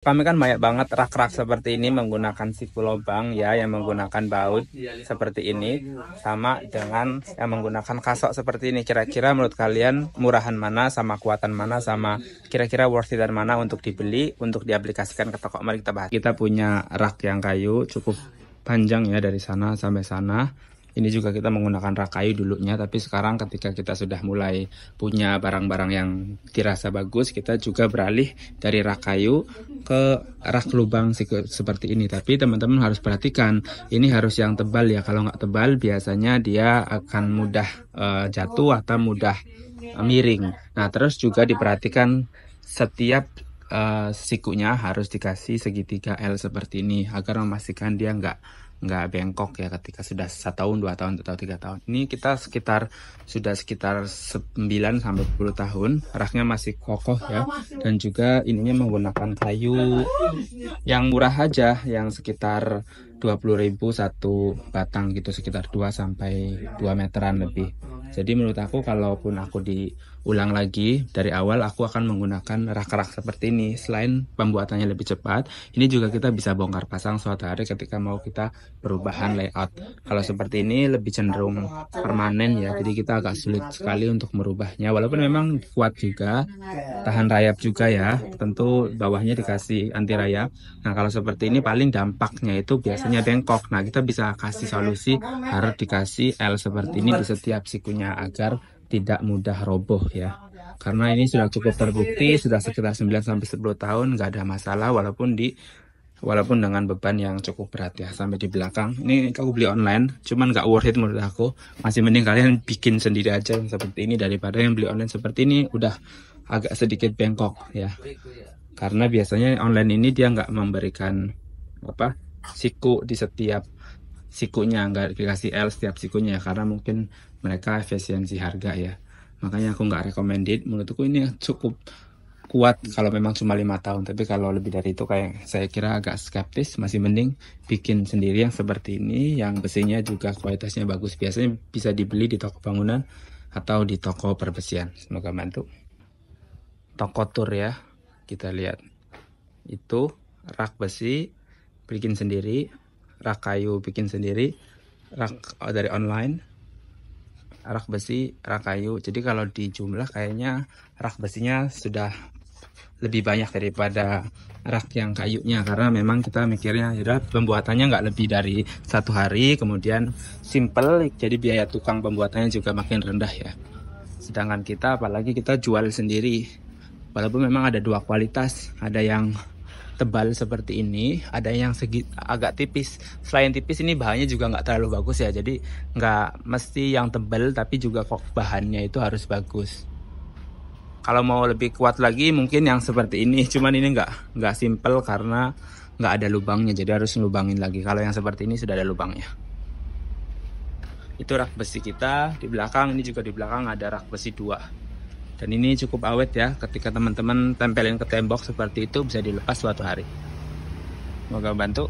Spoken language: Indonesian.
Kami kan banyak banget rak-rak seperti ini menggunakan siku lubang ya, yang menggunakan baut seperti ini, sama dengan yang menggunakan kasok seperti ini. Kira-kira menurut kalian murahan mana, sama kuatan mana, sama kira-kira worth it dan mana untuk dibeli, untuk diaplikasikan ke toko? Mari kita bahas. Kita punya rak yang kayu cukup panjang ya, dari sana sampai sana. Ini juga kita menggunakan rak kayu dulunya, tapi sekarang ketika kita sudah mulai punya barang-barang yang dirasa bagus, kita juga beralih dari rak kayu ke rak lubang seperti ini. Tapi teman-teman harus perhatikan, ini harus yang tebal ya. Kalau nggak tebal, biasanya dia akan mudah jatuh atau mudah miring. Nah, terus juga diperhatikan setiap sikunya harus dikasih segitiga L seperti ini agar memastikan dia nggak bengkok ya ketika sudah 1 tahun, 2 tahun, atau 3 tahun. Ini kita sudah sekitar 9 sampai 10 tahun, raknya masih kokoh ya, dan juga ininya menggunakan kayu yang murah aja, yang sekitar 20.000 satu batang gitu, sekitar 2 sampai 2 meteran lebih. Jadi menurut aku, kalaupun aku diulang lagi dari awal, aku akan menggunakan rak-rak seperti ini. Selain pembuatannya lebih cepat, ini juga kita bisa bongkar pasang suatu hari ketika mau kita perubahan layout. Kalau seperti ini lebih cenderung permanen ya, jadi kita agak sulit sekali untuk merubahnya. Walaupun memang kuat juga, tahan rayap juga ya, tentu bawahnya dikasih anti rayap. Nah, kalau seperti ini paling dampaknya itu biasanya bengkok. Nah, kita bisa kasih solusi, harus dikasih L seperti ini di setiap sikunya agar tidak mudah roboh ya. Karena ini sudah cukup terbukti, sudah sekitar 9 sampai 10 tahun nggak ada masalah, walaupun dengan beban yang cukup berat ya. Sampai di belakang ini aku beli online, cuman nggak worth it menurut aku. Masih mending kalian bikin sendiri aja yang seperti ini daripada yang beli online seperti ini udah agak sedikit bengkok ya. Karena biasanya online ini dia nggak memberikan siku di setiap sikunya, nggak dikasih L setiap sikunya, karena mungkin mereka efisiensi harga ya. Makanya aku nggak recommended. Menurutku ini cukup kuat kalau memang cuma 5 tahun, tapi kalau lebih dari itu kayak saya kira agak skeptis. Masih mending bikin sendiri yang seperti ini, yang besinya juga kualitasnya bagus. Biasanya bisa dibeli di toko bangunan atau di toko perbesian. Semoga bantu. Toko tur ya, kita lihat itu rak besi bikin sendiri, rak kayu bikin sendiri, rak dari online, rak besi, rak kayu. Jadi kalau dijumlah kayaknya rak besinya sudah lebih banyak daripada rak yang kayunya, karena memang kita mikirnya ya pembuatannya nggak lebih dari 1 hari, kemudian simple, jadi biaya tukang pembuatannya juga makin rendah ya. Sedangkan kita, apalagi kita jual sendiri, walaupun memang ada 2 kualitas, ada yang tebal seperti ini, ada yang agak tipis. Selain tipis, ini bahannya juga nggak terlalu bagus ya, jadi nggak mesti yang tebal, tapi juga kok bahannya itu harus bagus. Kalau mau lebih kuat lagi mungkin yang seperti ini, cuman ini nggak simple karena nggak ada lubangnya, jadi harus lubangin lagi. Kalau yang seperti ini sudah ada lubangnya. Itu rak besi kita di belakang, ini juga di belakang ada rak besi 2. Dan ini cukup awet ya, ketika teman-teman tempelin ke tembok seperti itu bisa dilepas suatu hari. Semoga bantu.